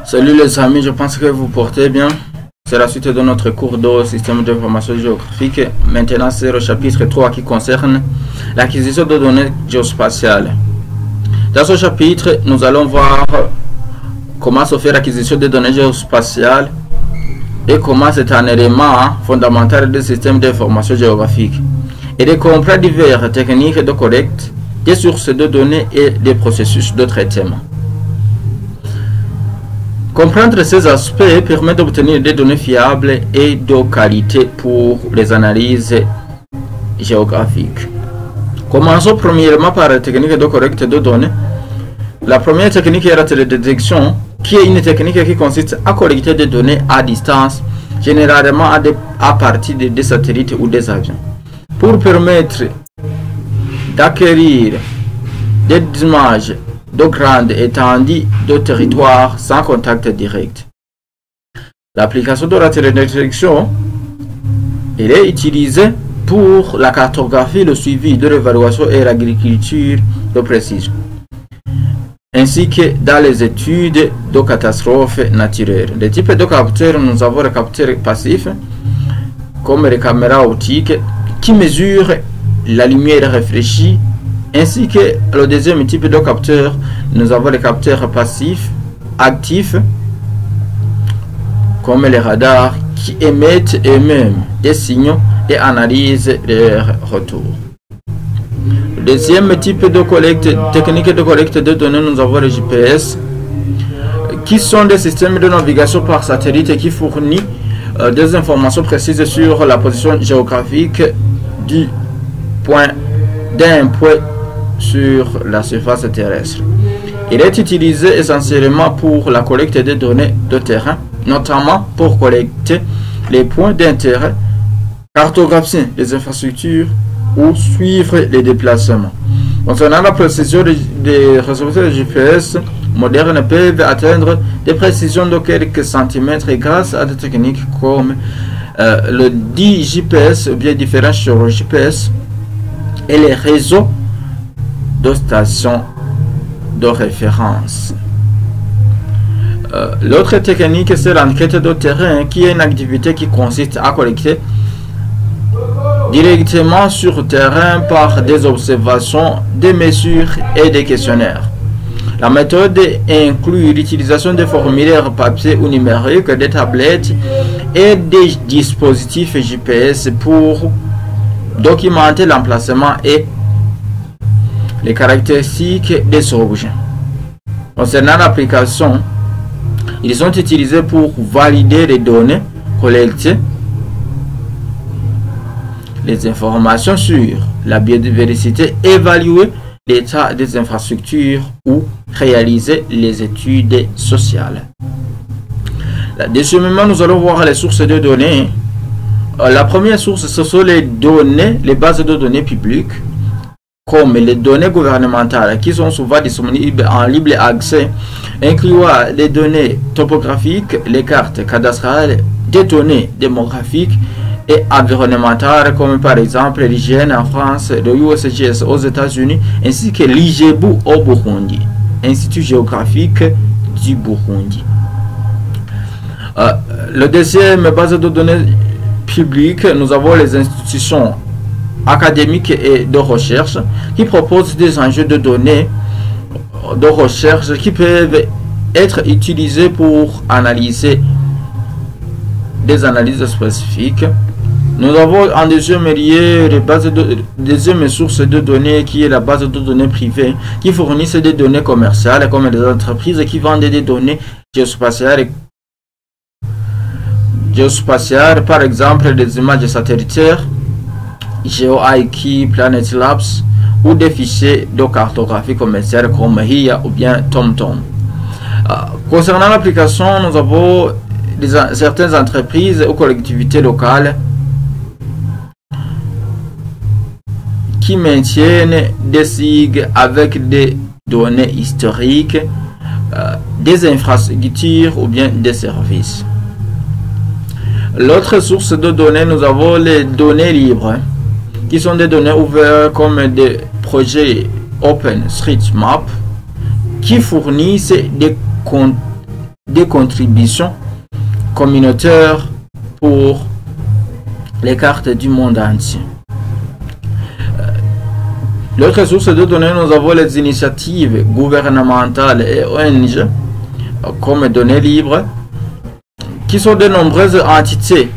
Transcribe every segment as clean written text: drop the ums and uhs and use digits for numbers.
Salut les amis, je pense que vous portez bien. C'est la suite de notre cours de système d'information géographique. Maintenant, c'est le chapitre 3 qui concerne l'acquisition de données géospatiales. Dans ce chapitre, nous allons voir comment se fait l'acquisition de données géospatiales et comment c'est un élément fondamental du système d'information géographique et de comprendre diverses techniques de collecte des sources de données et des processus de traitement. Comprendre ces aspects permet d'obtenir des données fiables et de qualité pour les analyses géographiques. Commençons premièrement par la technique de collecte de données. La première technique est la télédétection, qui est une technique qui consiste à collecter des données à distance, généralement à partir des satellites ou des avions, pour permettre d'acquérir des images de grande étendue de territoire sans contact direct. L'application de la télédétection est utilisée pour la cartographie, le suivi de l'évaluation et l'agriculture de précision, ainsi que dans les études de catastrophes naturelles. Les types de capteurs, nous avons les capteurs passifs, comme les caméras optiques, qui mesurent la lumière réfléchie, ainsi que le deuxième type de capteur, nous avons les capteurs passifs, actifs, comme les radars, qui émettent eux-mêmes des signaux et analysent leurs retours. Le deuxième type de technique de collecte de données, nous avons les GPS, qui sont des systèmes de navigation par satellite qui fournissent des informations précises sur la position géographique d'un point sur la surface terrestre. Il est utilisé essentiellement pour la collecte de données de terrain, notamment pour collecter les points d'intérêt, cartographier les infrastructures ou suivre les déplacements. Concernant la précision des récepteurs de GPS modernes peuvent atteindre des précisions de quelques centimètres grâce à des techniques comme le DGPS, ou bien différents sur le GPS, et les réseaux de stations de référence. L'autre technique, c'est l'enquête de terrain, qui est une activité qui consiste à collecter directement sur terrain par des observations, des mesures et des questionnaires. La méthode inclut l'utilisation de formulaires papier ou numériques, des tablettes et des dispositifs GPS pour documenter l'emplacement et les caractéristiques des objets. Concernant l'application, ils sont utilisés pour valider les données collectées, les informations sur la biodiversité, évaluer l'état des infrastructures ou réaliser les études sociales. Deuxièmement, nous allons voir les sources de données. La première source, ce sont les données, les bases de données publiques, comme les données gouvernementales qui sont souvent disponibles en libre accès, incluant les données topographiques, les cartes cadastrales, des données démographiques et environnementales, comme par exemple l'IGN en France, le USGS aux États-Unis, ainsi que l'IGEBU au Burundi, Institut géographique du Burundi. Le deuxième base de données publique, nous avons les institutions académiques et de recherche qui proposent des enjeux de données de recherche qui peuvent être utilisés pour analyser des analyses spécifiques. Nous avons en deuxième lieu deuxième source de données qui est la base de données privée qui fournissent des données commerciales comme les entreprises qui vendent des données géospatiales, par exemple des images satellitaires, GeoIQ, Planet Labs ou des fichiers de cartographie commerciale comme HIA ou bien TomTom. Concernant l'application, nous avons certaines entreprises ou collectivités locales qui maintiennent des SIG avec des données historiques, des infrastructures ou bien des services. L'autre source de données, nous avons les données libres, qui sont des données ouvertes comme des projets OpenStreetMap qui fournissent des contributions communautaires pour les cartes du monde entier. L'autre source de données, nous avons les initiatives gouvernementales et ONG comme données libres, qui sont de nombreuses entités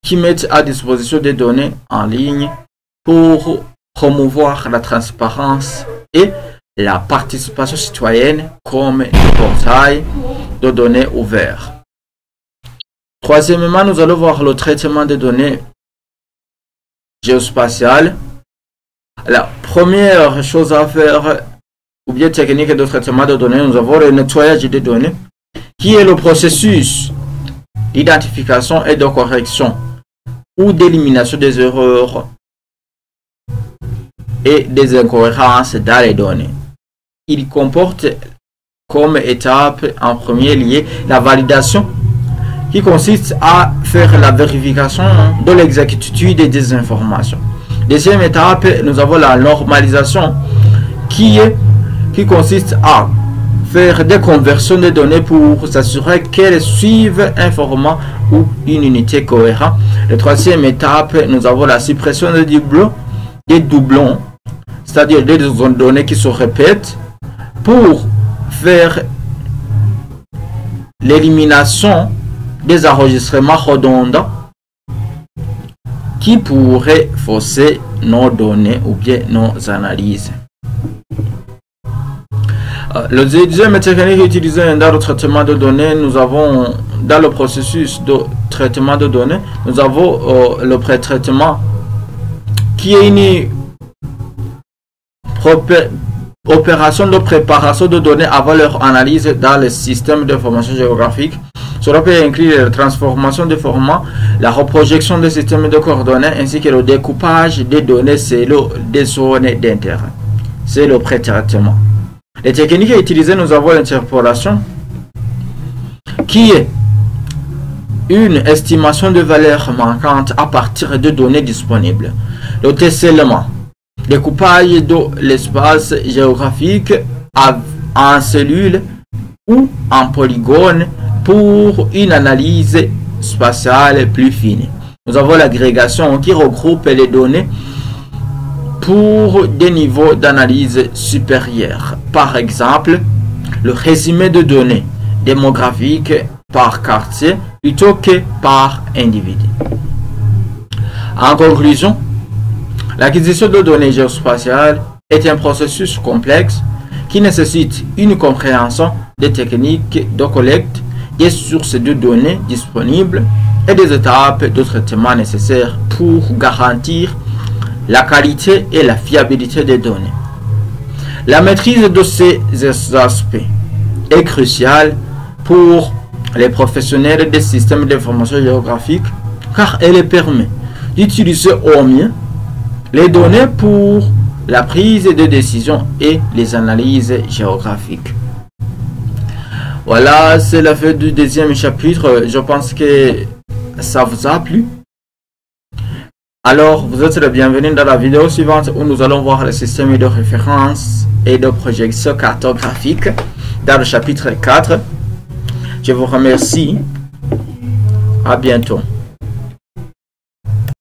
qui mettent à disposition des données en ligne pour promouvoir la transparence et la participation citoyenne comme des portails de données ouverts. Troisièmement, nous allons voir le traitement des données géospatiales. La première chose à faire, ou bien technique de traitement de données, nous avons le nettoyage des données, qui est le processus d'identification et de correction ou d'élimination des erreurs et des incohérences dans les données. Il comporte comme étape en premier lieu la validation, qui consiste à faire la vérification de l'exactitude des informations. Deuxième étape, nous avons la normalisation qui consiste à faire des conversions de données pour s'assurer qu'elles suivent un format ou une unité cohérente. La troisième étape, nous avons la suppression des doublons, c'est-à-dire des données qui se répètent, pour faire l'élimination des enregistrements redondants qui pourraient fausser nos données ou bien nos analyses. Le deuxième technique utilisée dans le traitement de données, nous avons dans le processus de traitement de données, nous avons le pré-traitement qui est une opération de préparation de données avant leur analyse dans le système d'information géographique. Cela peut inclure la transformation de formats, la reprojection des systèmes de coordonnées ainsi que le découpage des données selon des zones d'intérêt. C'est le pré-traitement. Les techniques utilisées, nous avons l'interpolation qui est une estimation de valeurs manquantes à partir de données disponibles. Le tessellement, découpage de l'espace géographique en cellules ou en polygones pour une analyse spatiale plus fine. Nous avons l'agrégation qui regroupe les données pour des niveaux d'analyse supérieurs. Par exemple, le résumé de données démographiques par quartier plutôt que par individu. En conclusion, l'acquisition de données géospatiales est un processus complexe qui nécessite une compréhension des techniques de collecte, des sources de données disponibles et des étapes de traitement nécessaires pour garantir la qualité et la fiabilité des données. La maîtrise de ces aspects est cruciale pour les professionnels des systèmes d'information géographique car elle permet d'utiliser au mieux les données pour la prise de décision et les analyses géographiques. Voilà, c'est la fin du deuxième chapitre. Je pense que ça vous a plu. Alors, vous êtes les bienvenus dans la vidéo suivante où nous allons voir le système de référence et de projection cartographique dans le chapitre 4. Je vous remercie. À bientôt.